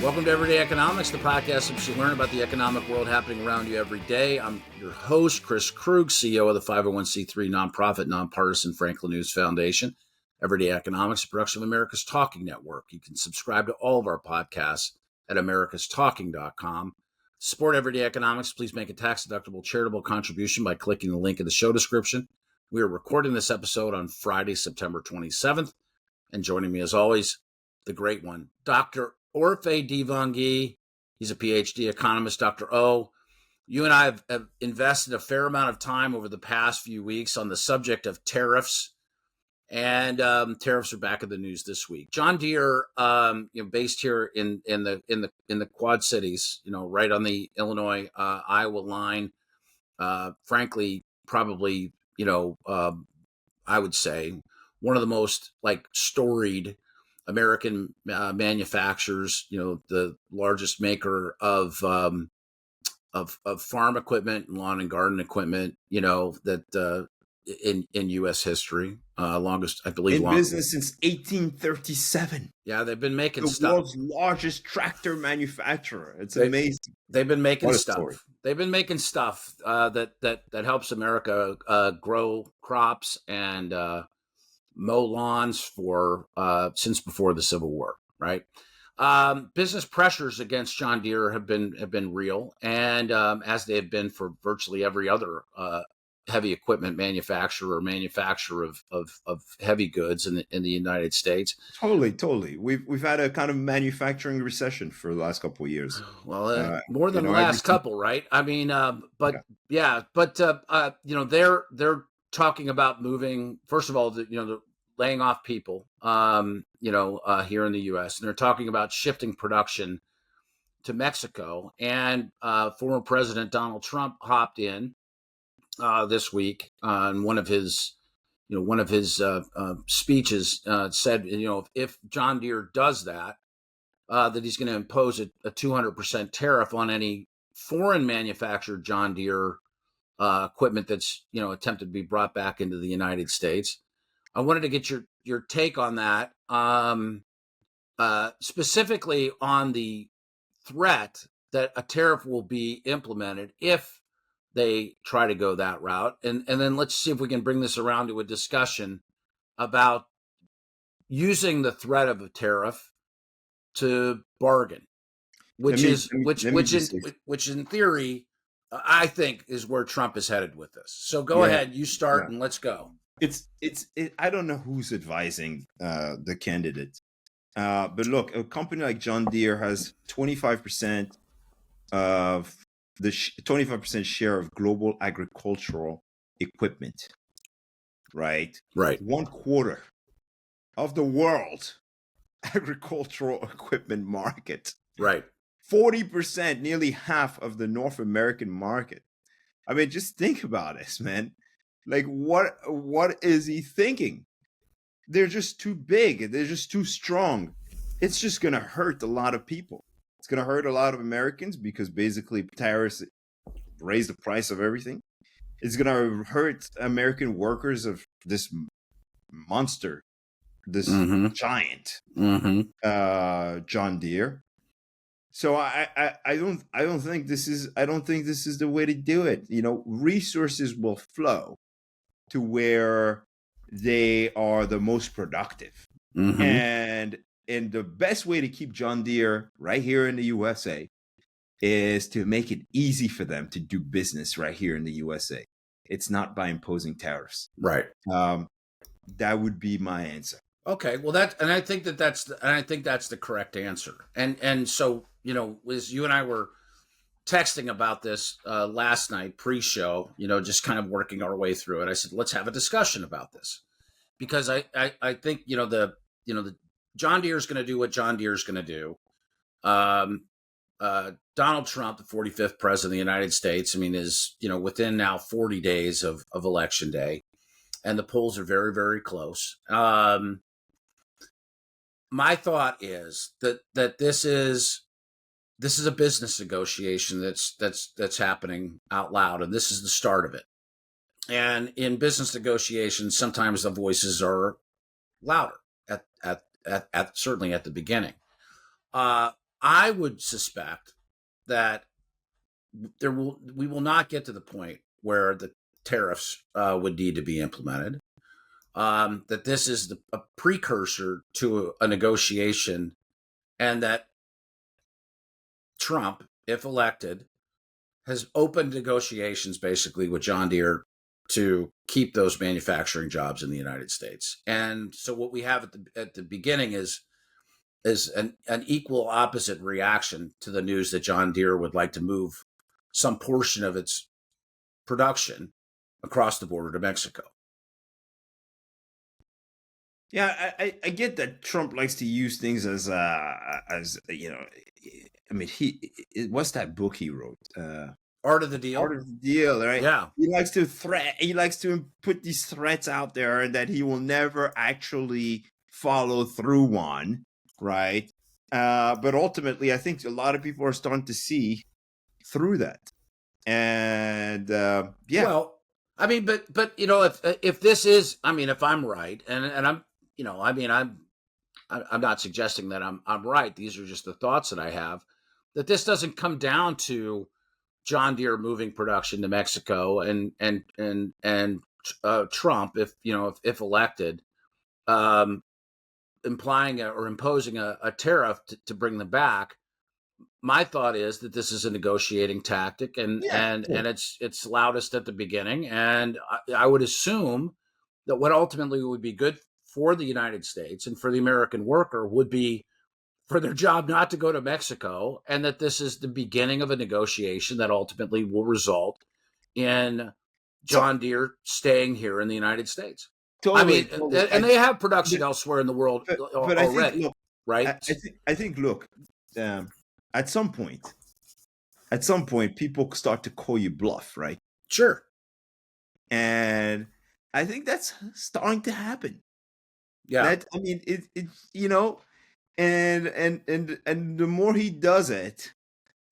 Welcome to Everyday Economics, the podcast in which you learn about the economic world happening around you every day. I'm your host, Chris Krug, CEO of the 501c3 nonprofit, nonpartisan Franklin News Foundation. Everyday Economics, a production of America's Talking Network. You can subscribe to all of our podcasts at americastalking.com. To support Everyday Economics, please make a tax-deductible charitable contribution by clicking the link in the show description. We are recording this episode on Friday, September 27th. And joining me, as always, the great one, Dr. Orphe Divounguy. He's a PhD economist. Dr. O, you and I have invested a fair amount of time over the past few weeks on the subject of tariffs, and tariffs are back in the news this week. John Deere, based here in the Quad Cities, right on the Illinois Iowa line. Frankly, probably, I would say one of the most storied American manufacturers, the largest maker of farm equipment and lawn and garden equipment, that in U.S. history, longest, I believe, in business since 1837. Yeah, they've been making the stuff. World's largest tractor manufacturer. It's amazing. They've been making stuff. Story. They've been making stuff that helps America grow crops and mow lawns for since before the Civil War, right? Business pressures against John Deere have been real, and as they have been for virtually every other heavy equipment manufacturer of heavy goods in the United States. Totally. We've had a kind of manufacturing recession for the last couple of years. Well, more than the last couple, right? I mean, they're talking about moving. First of all, they're laying off people, here in the U.S., and they're talking about shifting production to Mexico. And former President Donald Trump hopped in this week on one of his speeches, said, if John Deere does that, that he's going to impose a 200% tariff on any foreign manufactured John Deere equipment that's attempted to be brought back into the United States. I wanted to get your take on that, specifically on the threat that a tariff will be implemented if they try to go that route. And then let's see if we can bring this around to a discussion about using the threat of a tariff to bargain, which in theory, I think is where Trump is headed with this. So go ahead, you start and let's go. I don't know who's advising the candidate, but look, a company like John Deere has 25% of the 25% share of global agricultural equipment, right? Right. 1/4 of the world agricultural equipment market. Right. 40%, nearly half of the North American market. I mean, just think about this, man. Like, what is he thinking? They're just too big. They're just too strong. It's just going to hurt a lot of people. It's going to hurt a lot of Americans because basically tariffs raise the price of everything. It's going to hurt American workers of this monster, this giant, John Deere. So I don't think this is the way to do it. Resources will flow to where they are the most productive. And the best way to keep John Deere right here in the USA is to make it easy for them to do business right here in the USA. It's not by imposing tariffs. Right. That would be my answer. Okay. Well, I think that's the correct answer. And so, as you and I were texting about this last night pre-show, just kind of working our way through it, I said, let's have a discussion about this, because I think the John Deere is going to do what John Deere is going to do. Donald Trump, the 45th president of the United States, is within now 40 days of election day, and the polls are very, very close. My thought is that this is a business negotiation that's happening out loud, and this is the start of it. And in business negotiations, sometimes the voices are louder at certainly at the beginning. I would suspect that we will not get to the point where the tariffs would need to be implemented. That this is a precursor to a negotiation, and that Trump, if elected, has opened negotiations basically with John Deere to keep those manufacturing jobs in the United States. And so what we have at the beginning is an equal opposite reaction to the news that John Deere would like to move some portion of its production across the border to Mexico. Yeah, I get that Trump likes to use things as you know, I mean, what's that book he wrote? Art of the Deal. Art of the Deal, right? Yeah. He likes to He likes to put these threats out there that he will never actually follow through on, right? But ultimately, I think a lot of people are starting to see through that, and yeah. Well, I mean, but you know, if this is, I mean, if I'm right, and I'm, you know, I mean, I'm not suggesting that I'm right. These are just the thoughts that I have. That this doesn't come down to John Deere moving production to Mexico and Trump, if you know, if elected, implying or imposing a tariff to bring them back. My thought is that this is a negotiating tactic, and it's loudest at the beginning, and I would assume that what ultimately would be good for the United States and for the American worker would be for their job not to go to Mexico, and that this is the beginning of a negotiation that ultimately will result in John Deere staying here in the United States. Totally, I mean, and they have production elsewhere in the world but already, I think, look, right? I think, look, at some point, people start to call you bluff, right? Sure. And I think that's starting to happen. Yeah. That, I mean, it you know, and the more he does it,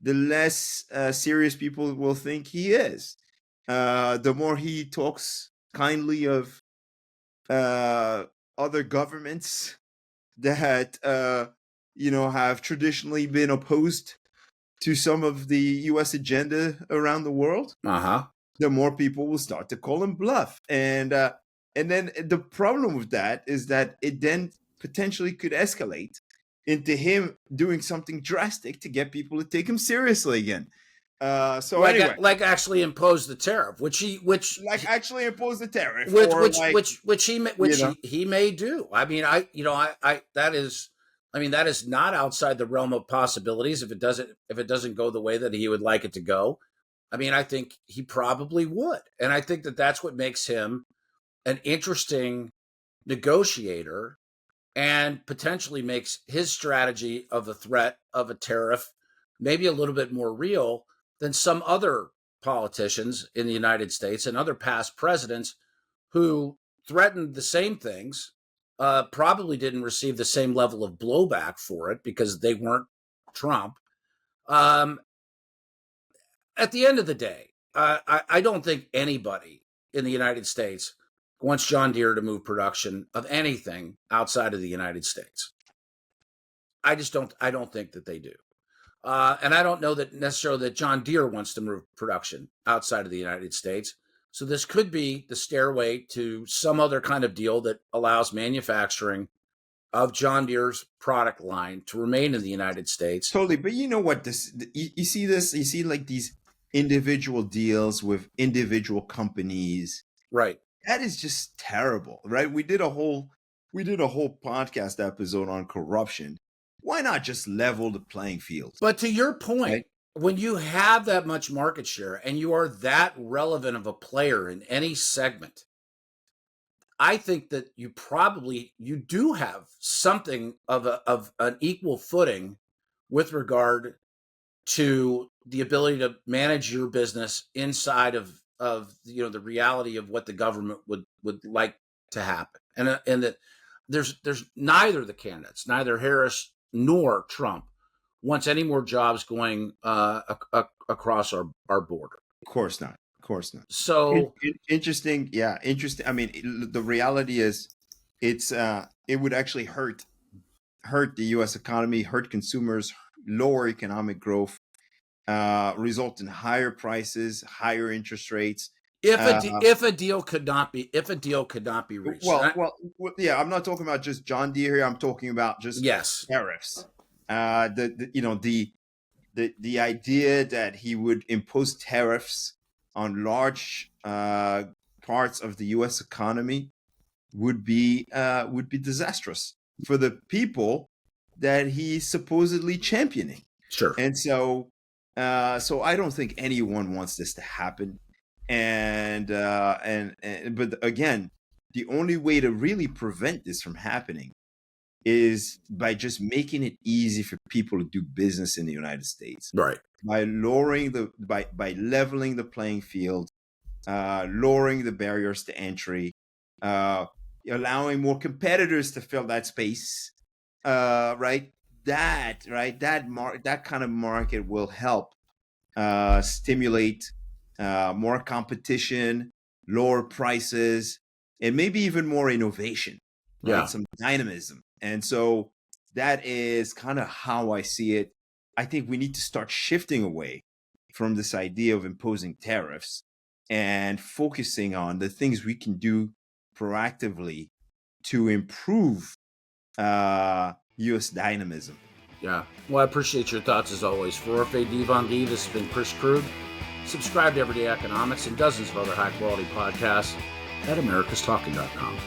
the less serious people will think he is. The more he talks kindly of other governments that have traditionally been opposed to some of the U.S. agenda around the world, the more people will start to call him bluff. And then the problem with that is that it then potentially could escalate into him doing something drastic to get people to take him seriously again. So anyway, like actually impose the tariff, which actually impose the tariff, he may do. I mean, that is not outside the realm of possibilities if it doesn't go the way that he would like it to go. I mean, I think he probably would, and I think that that's what makes him an interesting negotiator, and potentially makes his strategy of a threat of a tariff maybe a little bit more real than some other politicians in the United States and other past presidents who threatened the same things, probably didn't receive the same level of blowback for it because they weren't Trump. At the end of the day, I don't think anybody in the United States wants John Deere to move production of anything outside of the United States. I don't think that they do. And I don't know that necessarily that John Deere wants to move production outside of the United States. So this could be the stairway to some other kind of deal that allows manufacturing of John Deere's product line to remain in the United States. Totally. But you know what? You see this, you see like these individual deals with individual companies. Right. That is just terrible, right? We did a whole podcast episode on corruption. Why not just level the playing field? But to your point, right? When you have that much market share and you are that relevant of a player in any segment, I think that you do have something of an equal footing with regard to the ability to manage your business inside of the reality of what the government would like to happen, and that there's neither the candidates, neither Harris nor Trump, wants any more jobs going across our border. Of course not. So interesting. Yeah, interesting. I mean, the reality is, it would actually hurt the U.S. economy, hurt consumers, lower economic growth, result in higher prices, higher interest rates. If a deal could not be reached. Yeah, I'm not talking about just John Deere here. I'm talking about just Yes. tariffs. The idea that he would impose tariffs on large parts of the U.S. economy would be disastrous for the people that he's supposedly championing. Sure. And so I don't think anyone wants this to happen. But again, the only way to really prevent this from happening is by just making it easy for people to do business in the United States. Right. By leveling the playing field, lowering the barriers to entry, allowing more competitors to fill that space. That kind of market will help stimulate more competition, lower prices, and maybe even more innovation. Right? Yeah. Some dynamism. And so that is kind of how I see it. I think we need to start shifting away from this idea of imposing tariffs and focusing on the things we can do proactively to improve U.S. dynamism. Yeah. Well, I appreciate your thoughts as always. For Orphe, Divounguy, this has been Chris Krug. Subscribe to Everyday Economics and dozens of other high-quality podcasts at americastalking.com.